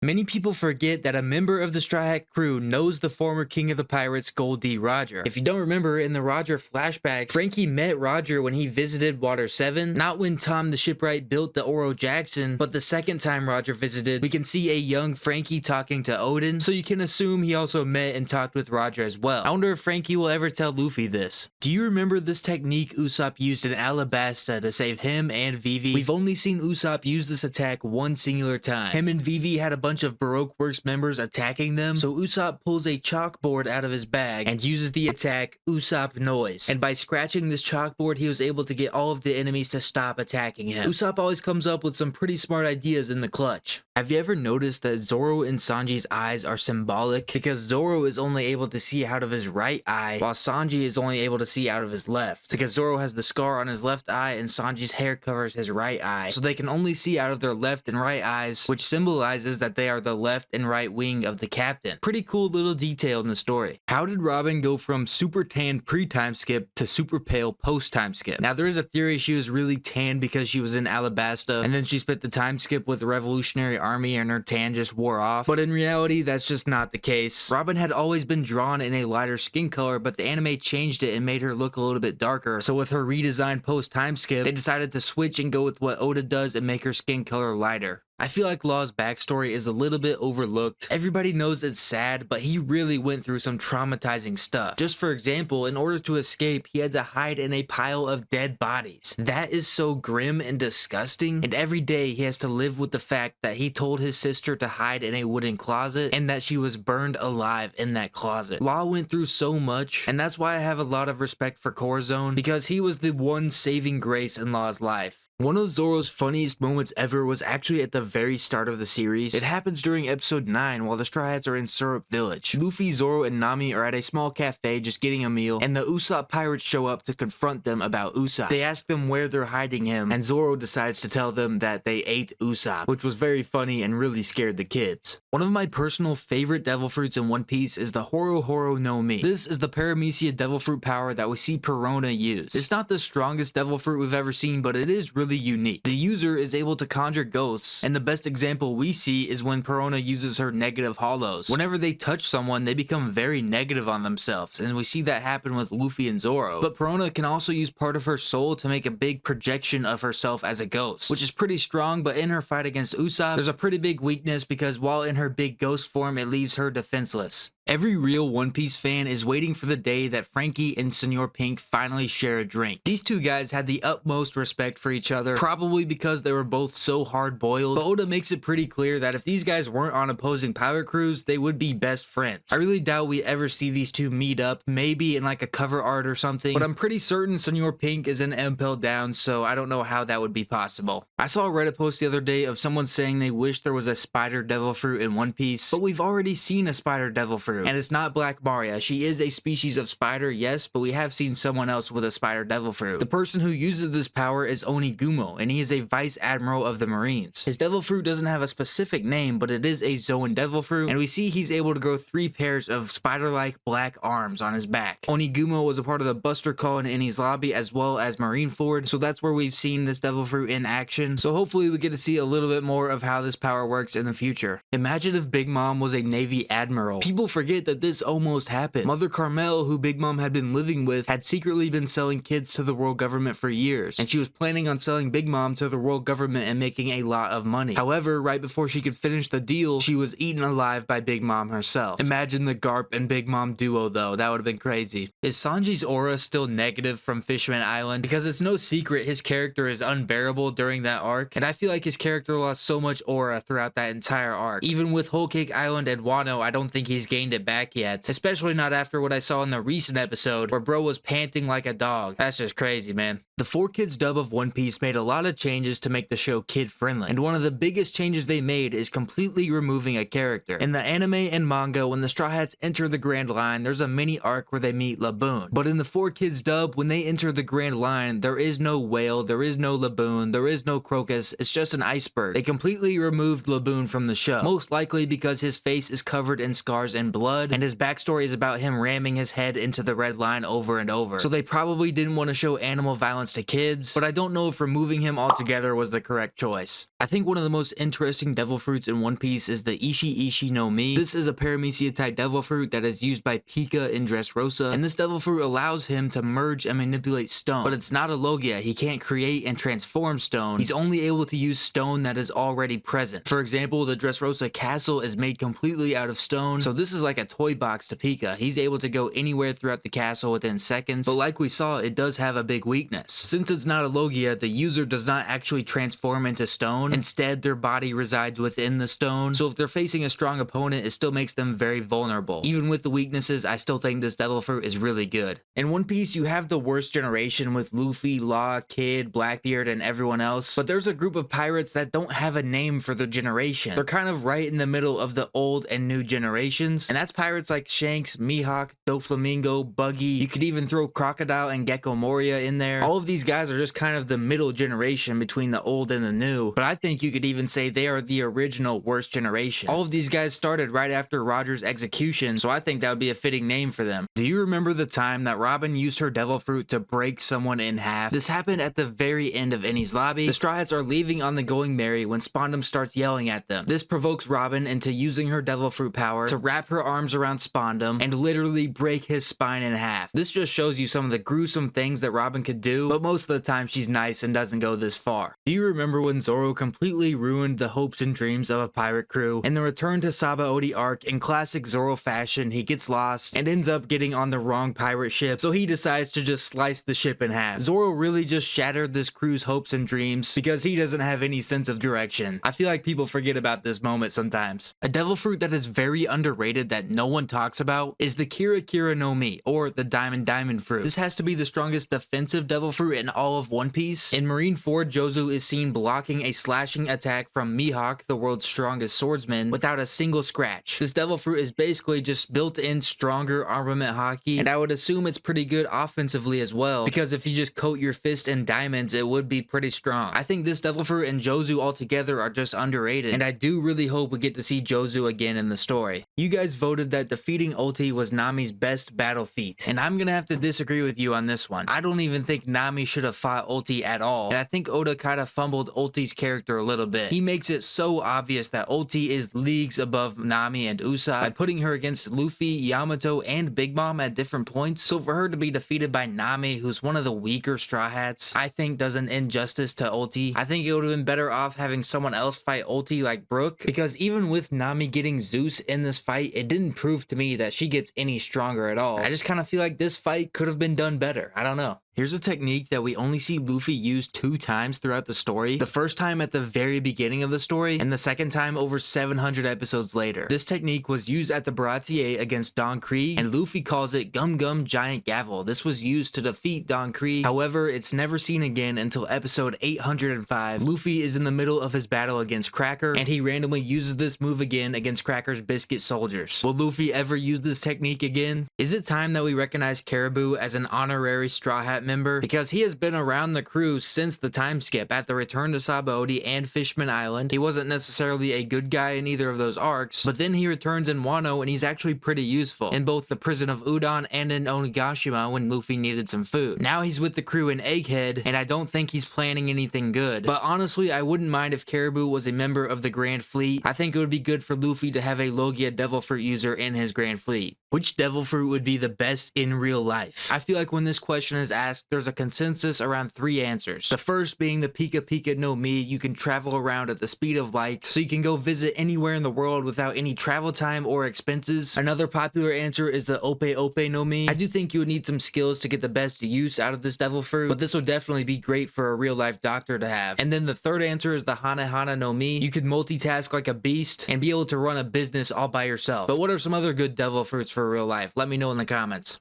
Many people forget that a member of the Straw Hat crew knows the former king of the pirates, Gold D. Roger. If you don't remember, in the Roger flashback, Frankie met Roger when he visited Water 7, not when Tom the Shipwright built the Oro Jackson, but the second time Roger visited. We can see a young Frankie talking to Odin, so you can assume he also met and talked with Roger as well. I wonder if Frankie will ever tell Luffy this. Do you remember this technique Usopp used in Alabasta to save him and Vivi? We've only seen Usopp use this attack one singular time. Him and Vivi had a bunch of Baroque Works members attacking them, so Usopp pulls a chalkboard out of his bag and uses the attack Usopp Noise. And by scratching this chalkboard, he was able to get all of the enemies to stop attacking him. Usopp always comes up with some pretty smart ideas in the clutch. Have you ever noticed that Zoro and Sanji's eyes are symbolic? Because Zoro is only able to see out of his right eye, while Sanji is only able to see out of his left. Because Zoro has the scar on his left eye and Sanji's hair covers his right eye, so they can only see out of their left and right eyes, which symbolizes that they are the left and right wing of the captain. Pretty cool little detail in the story. How did Robin go from super tan pre-time skip to super pale post-time skip? Now there is a theory she was really tan because she was in Alabasta and then she spent the time skip with the Revolutionary Army and her tan just wore off, but in reality that's just not the case. Robin had always been drawn in a lighter skin color, but the anime changed it and made her look a little bit darker, so with her redesigned post-time skip they decided to switch and go with what Oda does and make her skin color lighter. I feel like Law's backstory is a little bit overlooked. Everybody knows it's sad, but he really went through some traumatizing stuff. Just for example, in order to escape, he had to hide in a pile of dead bodies. That is so grim and disgusting, and every day he has to live with the fact that he told his sister to hide in a wooden closet and that she was burned alive in that closet. Law went through so much, and that's why I have a lot of respect for Corazon, because he was the one saving grace in Law's life. One of Zoro's funniest moments ever was actually at the very start of the series. It happens during episode 9 while the Straw Hats are in Syrup Village. Luffy, Zoro, and Nami are at a small cafe just getting a meal, and the Usopp pirates show up to confront them about Usopp. They ask them where they're hiding him, and Zoro decides to tell them that they ate Usopp, which was very funny and really scared the kids. One of my personal favorite devil fruits in One Piece is the Horo Horo no Mi. This is the Paramecia devil fruit power that we see Perona use. It's not the strongest devil fruit we've ever seen, but it is really unique. The user is able to conjure ghosts, and the best example we see is when Perona uses her negative hollows. Whenever they touch someone, they become very negative on themselves, and we see that happen with Luffy and Zoro. But Perona can also use part of her soul to make a big projection of herself as a ghost, which is pretty strong, but in her fight against Usopp, there's a pretty big weakness because while in her big ghost form, it leaves her defenseless. Every real One Piece fan is waiting for the day that Frankie and Senor Pink finally share a drink. These two guys had the utmost respect for each other, probably because they were both so hard-boiled, but Oda makes it pretty clear that if these guys weren't on opposing pirate crews, they would be best friends. I really doubt we ever see these two meet up, maybe in like a cover art or something, but I'm pretty certain Senor Pink is an Impel down, so I don't know how that would be possible. I saw a Reddit post the other day of someone saying they wish there was a spider devil fruit in One Piece, but we've already seen a spider devil fruit. And it's not Black Maria. She is a species of spider, yes, but we have seen someone else with a spider devil fruit. The person who uses this power is Onigumo, and he is a vice admiral of the Marines. His devil fruit doesn't have a specific name, but it is a Zoan devil fruit, and we see he's able to grow 3 pairs of spider-like black arms on his back. Onigumo was a part of the Buster Call in Enies Lobby as well as Marineford, so that's where we've seen this devil fruit in action, so hopefully we get to see a little bit more of how this power works in the future. Imagine if Big Mom was a Navy admiral. People forget that this almost happened. Mother Carmel, who Big Mom had been living with, had secretly been selling kids to the world government for years, and she was planning on selling Big Mom to the world government and making a lot of money. However, right before she could finish the deal, she was eaten alive by Big Mom herself. Imagine the Garp and Big Mom duo though, that would have been crazy. Is Sanji's aura still negative from Fishman Island? Because it's no secret his character is unbearable during that arc, and I feel like his character lost so much aura throughout that entire arc. Even with Whole Cake Island and Wano, I don't think he's gained it back yet, especially not after what I saw in the recent episode where bro was panting like a dog. That's just crazy, man. The 4Kids dub of One Piece made a lot of changes to make the show kid-friendly, and one of the biggest changes they made is completely removing a character. In the anime and manga, when the Straw Hats enter the Grand Line, there's a mini arc where they meet Laboon. But in the 4Kids dub, when they enter the Grand Line, there is no whale, there is no Laboon, there is no Crocus, it's just an iceberg. They completely removed Laboon from the show, most likely because his face is covered in scars and blood. blood, and his backstory is about him ramming his head into the red line over and over. So they probably didn't want to show animal violence to kids, but I don't know if removing him altogether was the correct choice. I think one of the most interesting devil fruits in One Piece is the Ishi Ishi no Mi. This is a paramecia type devil fruit that is used by Pika in Dressrosa, and this devil fruit allows him to merge and manipulate stone. But it's not a Logia, he can't create and transform stone, he's only able to use stone that is already present. For example, the Dressrosa castle is made completely out of stone, so this is like a toy box to Pika. He's able to go anywhere throughout the castle within seconds, but like we saw, it does have a big weakness. Since it's not a Logia, the user does not actually transform into stone. Instead, their body resides within the stone, so if they're facing a strong opponent, it still makes them very vulnerable. Even with the weaknesses, I still think this devil fruit is really good. In One Piece, you have the worst generation with Luffy, Law, Kid, Blackbeard, and everyone else, but there's a group of pirates that don't have a name for their generation. They're kind of right in the middle of the old and new generations, and that's pirates like Shanks, Mihawk, Doflamingo, Buggy. You could even throw Crocodile and Gecko Moria in there. All of these guys are just kind of the middle generation between the old and the new, but I think you could even say they are the original worst generation. All of these guys started right after Roger's execution, so I think that would be a fitting name for them. Do you remember the time that Robin used her devil fruit to break someone in half? This happened at the very end of Enies lobby. The Straw Hats are leaving on the Going Merry when Spondum starts yelling at them. This provokes Robin into using her devil fruit power to wrap her arms around Spondum and literally break his spine in half. This just shows you some of the gruesome things that Robin could do, but most of the time she's nice and doesn't go this far. Do you remember when Zoro completely ruined the hopes and dreams of a pirate crew? In the Return to Sabaody arc, in classic Zoro fashion, he gets lost and ends up getting on the wrong pirate ship, so he decides to just slice the ship in half. Zoro really just shattered this crew's hopes and dreams because he doesn't have any sense of direction. I feel like people forget about this moment sometimes. A devil fruit that is very underrated that no one talks about is the Kira Kira no Mi, or the Diamond fruit. This has to be the strongest defensive devil fruit in all of One Piece. In Marineford, Jozu is seen blocking a slashing attack from Mihawk, the world's strongest swordsman, without a single scratch. This devil fruit is basically just built-in stronger armament hockey, and I would assume it's pretty good offensively as well, because if you just coat your fist in diamonds, it would be pretty strong. I think this devil fruit and Jozu altogether are just underrated, and I do really hope we get to see Jozu again in the story. You guys voted that defeating Ulti was Nami's best battle feat, and I'm gonna have to disagree with you on this one. I don't even think Nami should have fought Ulti at all, and I think Oda kind of fumbled Ulti's character a little bit. He makes it so obvious that Ulti is leagues above Nami and Usopp by putting her against Luffy, Yamato, and Big Mom at different points, so for her to be defeated by Nami, who's one of the weaker Straw Hats, I think does an injustice to Ulti. I think it would have been better off having someone else fight Ulti like Brook, because even with Nami getting Zeus in this fight, it didn't prove to me that she gets any stronger at all. I just kind of feel like this fight could have been done better. I don't know. Here's a technique that we only see Luffy use 2 times throughout the story. The first time at the very beginning of the story, and the second time over 700 episodes later. This technique was used at the Baratier against Don Krieg, and Luffy calls it Gum Gum Giant Gavel. This was used to defeat Don Krieg. However, it's never seen again until episode 805. Luffy is in the middle of his battle against Cracker, and he randomly uses this move again against Cracker's biscuit soldiers. Will Luffy ever use this technique again? Is it time that we recognize Caribou as an honorary Straw Hat member, because he has been around the crew since the time skip at the Return to Sabaody and Fishman Island. He wasn't necessarily a good guy in either of those arcs, but then he returns in Wano and he's actually pretty useful in both the prison of Udon and in Onigashima when Luffy needed some food. Now he's with the crew in Egghead, and I don't think he's planning anything good, but honestly I wouldn't mind if Caribou was a member of the Grand Fleet. I think it would be good for Luffy to have a Logia Devil Fruit user in his Grand Fleet. Which devil fruit would be the best in real life? I feel like when this question is asked, there's a consensus around 3 answers. The first being the Pika Pika no Mi. You can travel around at the speed of light, so you can go visit anywhere in the world without any travel time or expenses. Another popular answer is the Ope Ope no Mi. I do think you would need some skills to get the best use out of this devil fruit, but this would definitely be great for a real life doctor to have. And then the third answer is the Hana Hana no Mi. You could multitask like a beast and be able to run a business all by yourself. But what are some other good devil fruits for real life? Let me know in the comments.